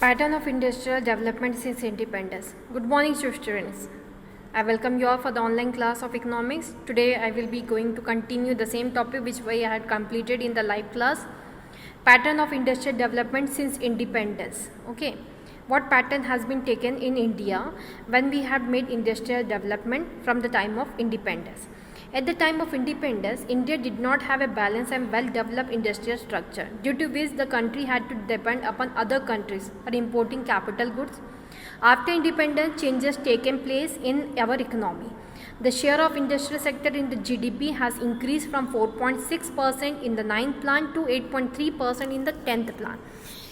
Pattern of industrial development since independence. Good morning, students. I welcome you all for the online class of economics. Today I will be going to continue the same topic which I had completed in the live class. Pattern of industrial development since independence. Okay. What pattern has been taken in India when we have made industrial development from the time of independence? At the time of independence, India did not have a balanced and well-developed industrial structure, due to which the country had to depend upon other countries for importing capital goods. After independence, changes taken place in our economy. The share of industrial sector in the GDP has increased from 4.6% in the 9th plan to 8.3% in the 10th plan.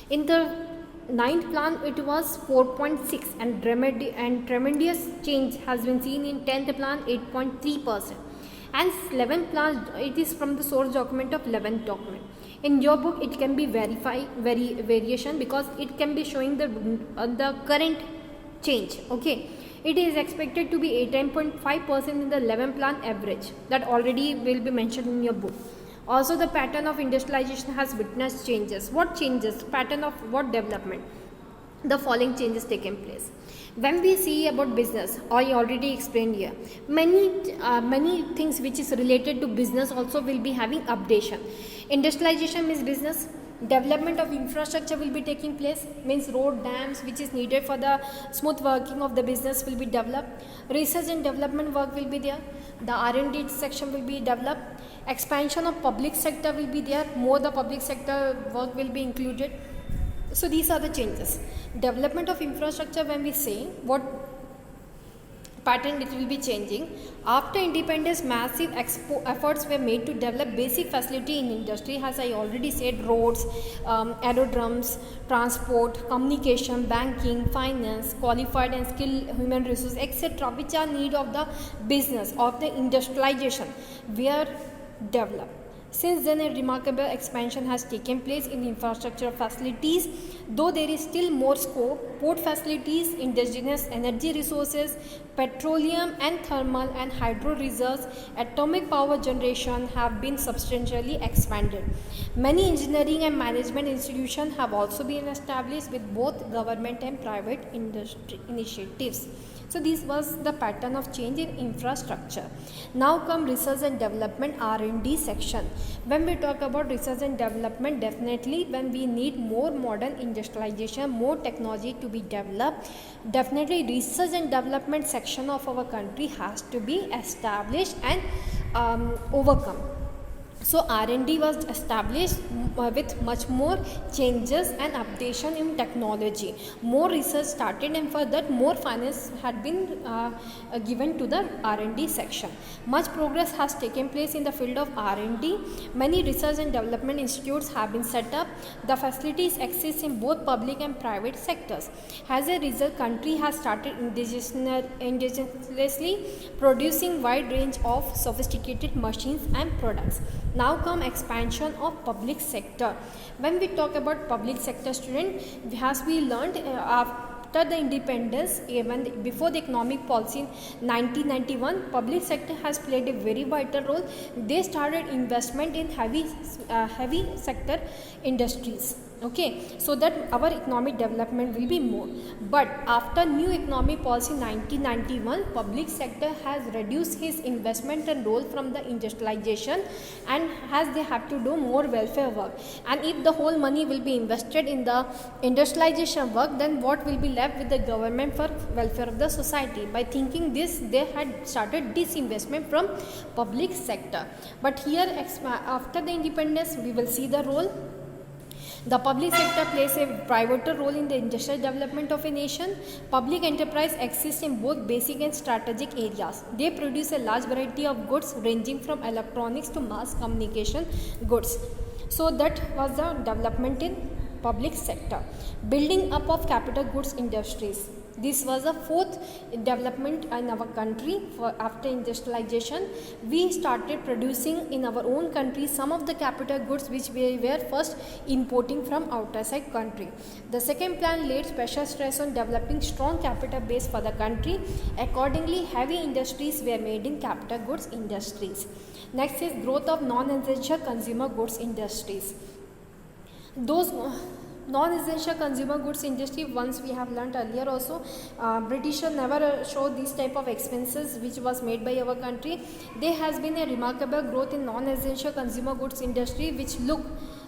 In the 9th plan it was 4.6 and tremendous change has been seen in 10th plan 8.3%. And 11th plan, it is from the source document of 11th document. In your book it can be variation because it can be showing the current change. Okay, it is expected to be 18.5% in the 11th plan average, that already will be mentioned in your book. Also the pattern of industrialization has witnessed changes. What changes? Pattern of what development? The following changes taken place. When we see about business, I already explained here, many things which is related to business also will be having updation. Industrialization means business. Development of infrastructure will be taking place, means road, dams which is needed for the smooth working of the business will be developed. Research and development work will be there. The R&D section will be developed. Expansion of public sector will be there. More the public sector work will be included. So these are the changes. Development of infrastructure, when we say what pattern it will be changing. After independence, massive efforts were made to develop basic facility in industry, as I already said, roads, aerodromes, transport, communication, banking, finance, qualified and skilled human resources, etc., which are need of the business of the industrialization were developed. Since then, a remarkable expansion has taken place in infrastructure facilities, though there is still more scope. Port facilities, indigenous energy resources, petroleum and thermal and hydro reserves, atomic power generation have been substantially expanded. Many engineering and management institutions have also been established with both government and private industry initiatives. So this was the pattern of change in infrastructure. Now come research and development, R&D section. When we talk about research and development, definitely when we need more modern industrialization, more technology to be developed, definitely research and development section of our country has to be established and overcome. So R&D was established with much more changes and updation in technology. More research started, and for that more finance had been given to the R&D section. Much progress has taken place in the field of R&D. Many research and development institutes have been set up. The facilities exist in both public and private sectors. As a result, country has started indigenously producing wide range of sophisticated machines and products. Now come expansion of public sector. When we talk about public sector, student, as we learned after the independence, even before the economic policy in 1991, public sector has played a very vital role. They started investment in heavy sector industries. Okay, so that our economic development will be more. But after new economic policy 1991, public sector has reduced his investment and role from the industrialization, and as they have to do more welfare work. And if the whole money will be invested in the industrialization work, then what will be left with the government for welfare of the society? By thinking this, they had started disinvestment from public sector. But here, after the independence, we will see the role. The public sector plays a pivotal role in the industrial development of a nation. Public enterprise exists in both basic and strategic areas. They produce a large variety of goods ranging from electronics to mass communication goods. So that was the development in public sector. Building up of capital goods industries. This was the fourth development in our country. After industrialization, we started producing in our own country some of the capital goods which we were first importing from outside country. The second plan laid special stress on developing strong capital base for the country. Accordingly, heavy industries were made in capital goods industries. Next is growth of non-essential consumer goods industries. Those Non-essential consumer goods industry, once we have learnt earlier also, British never show these type of expenses which was made by our country. There has been a remarkable growth in non-essential consumer goods industry which look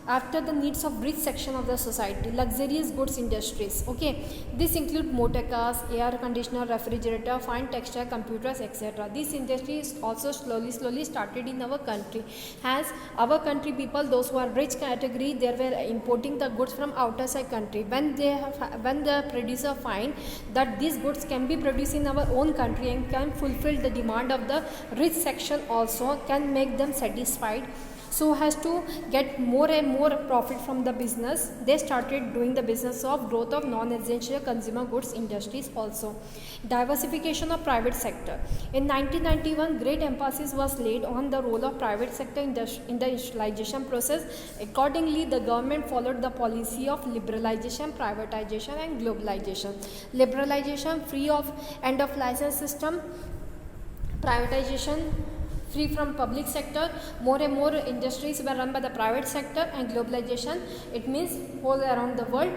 after the needs of rich section of the society. Luxurious goods industries, okay, this include motor cars, air conditioner, refrigerator, fine textile, computers, etc. This industry is also slowly started in our country. As our country people, those who are rich category, they were importing the goods from outer side country. When the producer find that these goods can be produced in our own country and can fulfill the demand of the rich section also, can make them satisfied, so has to get more and more profit from the business, they started doing the business of growth of non-essential consumer goods industries also. Diversification of private sector. In 1991, great emphasis was laid on the role of private sector in the industrialization process. Accordingly, the government followed the policy of liberalization, privatization and globalization. Liberalization, free of end of license system; privatization, free from public sector. More and more industries were run by the private sector. And globalization, it means all around the world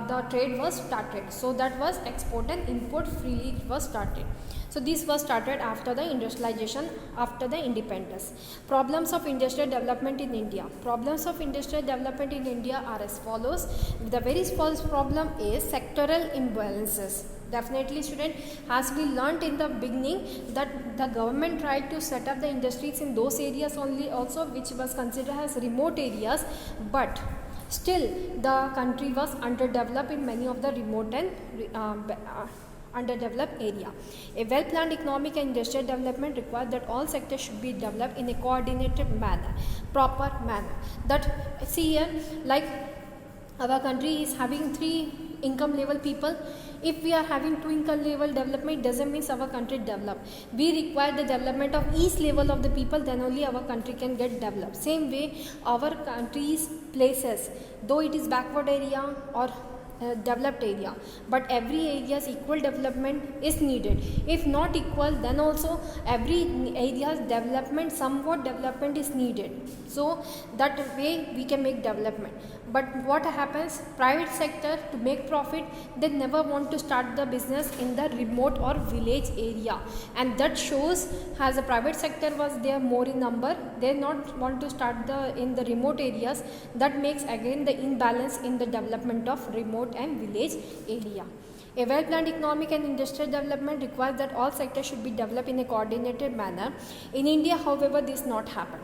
the trade was started. So that was export and import freely was started. So this was started after the industrialization, after the independence. Problems of industrial development in India. Problems of industrial development in India are as follows. The very first problem is sectoral imbalances. Definitely student, as we learnt in the beginning that the government tried to set up the industries in those areas only also which was considered as remote areas, but still the country was underdeveloped in many of the remote and underdeveloped area. A well-planned economic and industrial development requires that all sectors should be developed in a coordinated manner, proper manner. That see here, like our country is having 3 income level people. If we are having 2 income level development, doesn't mean our country developed. We require the development of each level of the people, then only our country can get developed. Same way, our country's places, though it is backward area or developed area, but every area's equal development is needed. If not equal, then also every area's development, somewhat development is needed. So that way we can make development. But what happens, private sector, to make profit, they never want to start the business in the remote or village area, and that shows as the private sector was there more in number, they not want to start in the remote areas. That makes again the imbalance in the development of remote and village area. A well-planned economic and industrial development requires that all sectors should be developed in a coordinated manner. In India, however, this not happen.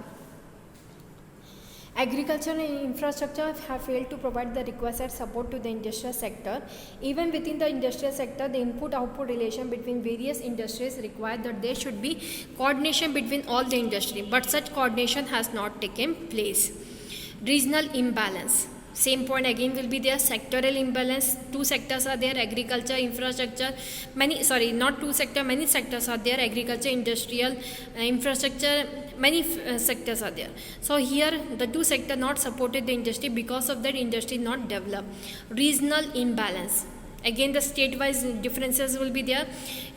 Agriculture and infrastructure have failed to provide the requisite support to the industrial sector. Even within the industrial sector, the input-output relation between various industries require that there should be coordination between all the industry, but such coordination has not taken place. Regional imbalance. Same point again will be there. Sectoral imbalance. 2 sectors are there: agriculture, infrastructure. Many sectors are there: agriculture, industrial, infrastructure. Many sectors are there. So here the 2 sectors not supported the industry, because of that industry not developed. Regional imbalance. Again the state-wise differences will be there.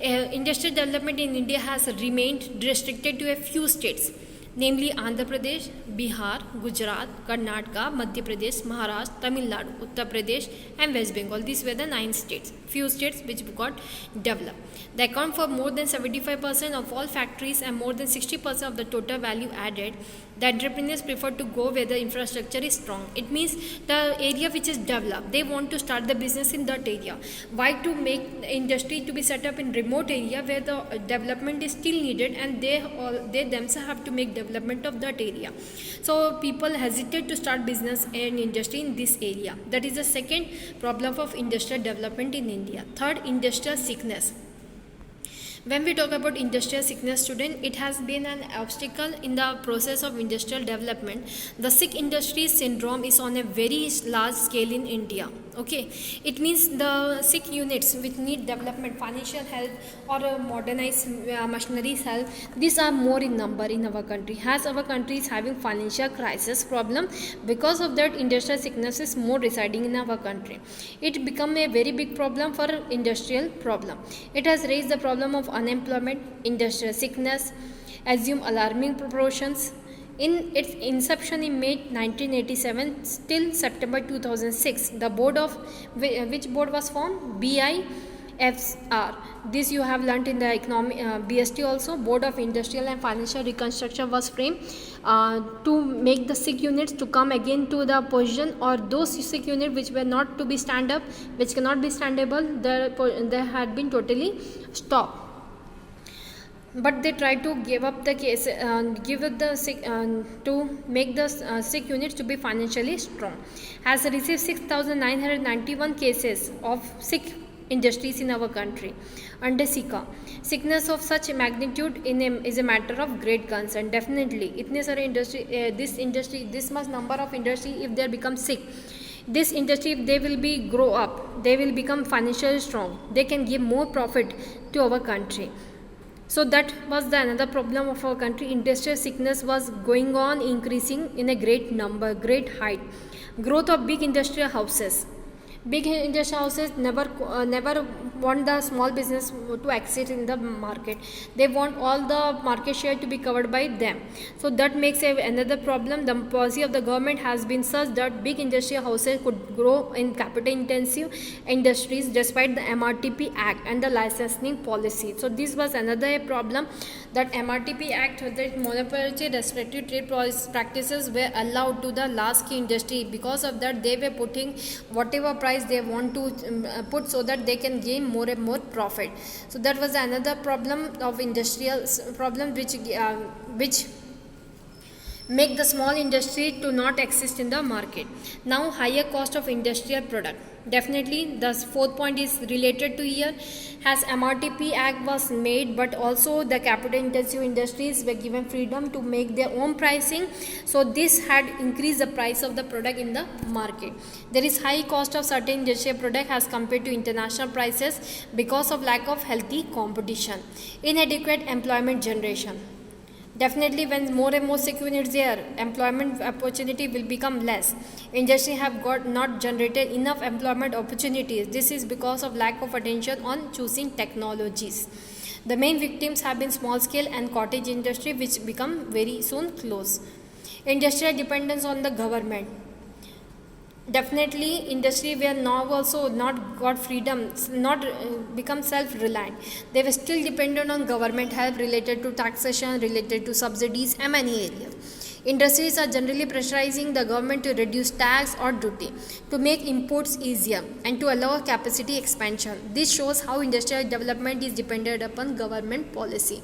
Industrial development in India has remained restricted to a few states, namely Andhra Pradesh, Bihar, Gujarat, Karnataka, Madhya Pradesh, Maharashtra, Tamil Nadu, Uttar Pradesh and West Bengal. These were the 9 states, few states which got developed. They account for more than 75% of all factories and more than 60% of the total value added. The entrepreneurs prefer to go where the infrastructure is strong. It means the area which is developed, they want to start the business in that area. Why to make the industry to be set up in remote area where the development is still needed, and they themselves have to make development of that area. So people hesitate to start business and industry in this area. That is the second problem of industrial development in India. Third, industrial sickness. When we talk about industrial sickness, student, it has been an obstacle in the process of industrial development. The sick industry syndrome is on a very large scale in India. Okay, it means the sick units which need development, financial help or modernized machineries help, these are more in number in our country. As our country is having financial crisis problem, because of that industrial sickness is more residing in our country. It become a very big problem for industrial problem. It has raised the problem of unemployment, industrial sickness, assume alarming proportions. In its inception in May 1987 till September 2006, the board of which board was formed? BIFR. This you have learnt in the economic BST also. Board of Industrial and Financial Reconstruction was framed to make the SIG units to come again to the position, or those SIG units which were not to be stand up, which cannot be standable, they had been totally stopped. But they tried to give up the case, give up the to make the SIG units to be financially strong. Has received 6,991 cases of SIG industries in our country under SICA. Sickness of such magnitude is a matter of great concern. Definitely, itne sare industry, this much number of industry, if they become sick, this industry, if they will be grow up, they will become financially strong, they can give more profit to our country. So that was the another problem of our country. Industrial sickness was going on increasing in a great number, great height. Growth of big industrial houses. Big industrial houses never want the small business to exist in the market. They want all the market share to be covered by them. So that makes another problem. The policy of the government has been such that big industrial houses could grow in capital intensive industries despite the MRTP Act and the licensing policy. So this was another problem, that MRTP Act, that monopoly restrictive trade practices were allowed to the large scale industry. Because of that, they were putting whatever price they want to put, so that they can gain more and more profit. So that was another problem of industrial problem, which make the small industry to not exist in the market. Now, higher cost of industrial product. Definitely, the fourth point is related to here. Has MRTP Act was made, but also the capital intensive industries were given freedom to make their own pricing. So this had increased the price of the product in the market. There is high cost of certain industrial product as compared to international prices because of lack of healthy competition. Inadequate employment generation. Definitely, when more and more SIG units there, employment opportunity will become less. Industry have not generated enough employment opportunities. This is because of lack of attention on choosing technologies. The main victims have been small scale and cottage industry, which become very soon close. Industrial dependence on the government. Definitely, industry were now also not got freedom, not become self-reliant. They were still dependent on government help related to taxation, related to subsidies and many areas. Industries are generally pressurizing the government to reduce tax or duty, to make imports easier and to allow capacity expansion. This shows how industrial development is dependent upon government policy.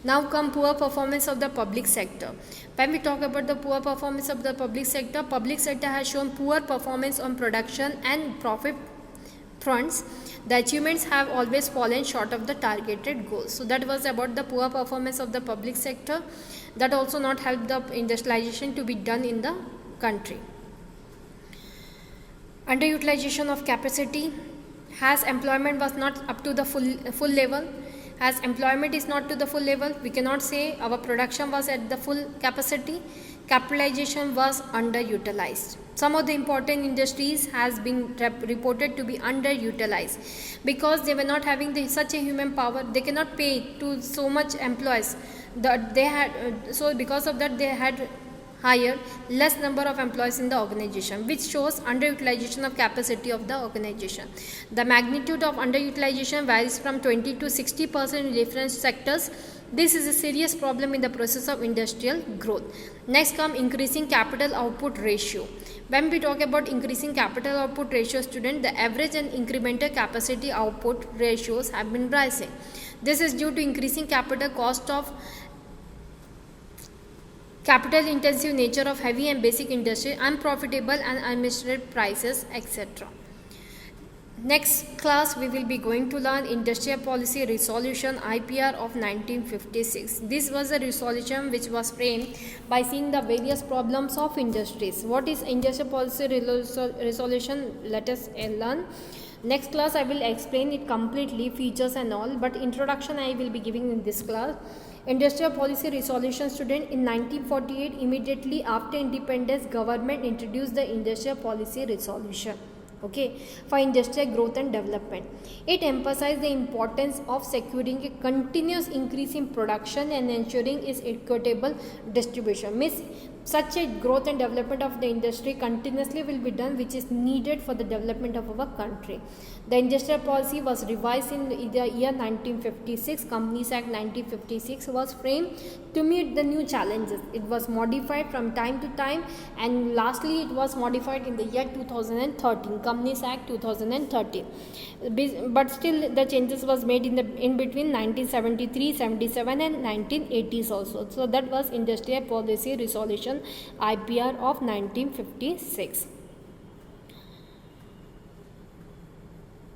Now come poor performance of the public sector. When we talk about the poor performance of the public sector has shown poor performance on production and profit fronts. The achievements have always fallen short of the targeted goals. So that was about the poor performance of the public sector. That also not helped the industrialization to be done in the country. Underutilization of capacity. Has employment was not up to the full level. As employment is not to the full level, we cannot say our production was at the full capacity. Capitalization was underutilized. Some of the important industries has been reported to be underutilized because they were not having such a human power. They cannot pay to so much employees. So because of that, they had hire less number of employees in the organization, which shows underutilization of capacity of the organization. The magnitude of underutilization varies from 20 to 60% in different sectors. This is a serious problem in the process of industrial growth. Next come increasing capital output ratio. When we talk about increasing capital output ratio, student, the average and incremental capacity output ratios have been rising. This is due to increasing capital cost of capital intensive nature of heavy and basic industry, unprofitable and administrative prices, etc. Next class we will be going to learn Industrial Policy Resolution IPR of 1956. This was a resolution which was framed by seeing the various problems of industries. What is Industrial Policy Resolution? Let us learn. Next class I will explain it completely, features and all, but introduction I will be giving in this class. Industrial Policy Resolution, student, in 1948, immediately after independence, government introduced the Industrial Policy Resolution. Okay, for industrial growth and development. It emphasized the importance of securing a continuous increase in production and ensuring its equitable distribution. Means such a growth and development of the industry continuously will be done, which is needed for the development of our country. The industrial policy was revised in the year 1956. Companies Act 1956 was framed to meet the new challenges. It was modified from time to time, and lastly it was modified in the year 2013, Companies Act 2013. But still the changes was made in between 1973, 77 and 1980s also. So that was Industrial Policy Resolution IPR of 1956.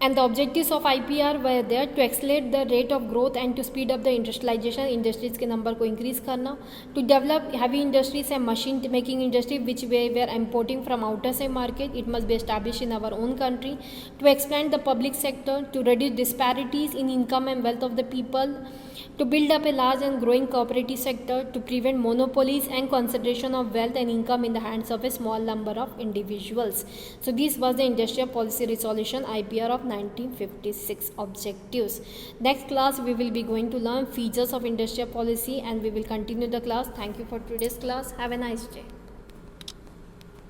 And the objectives of IPR were there to accelerate the rate of growth and to speed up the industrialization, industries के number को increase करना, to develop heavy industries and machine making industry which we were importing from outer side market, it must be established in our own country, to expand the public sector, to reduce disparities in income and wealth of the people, to build up a large and growing cooperative sector, to prevent monopolies and concentration of wealth and income in the hands of a small number of individuals. So this was the Industrial Policy Resolution IPR of 1956 objectives. Next class we will be going to learn features of industrial policy, and we will continue the class. Thank you for today's class. Have a nice day.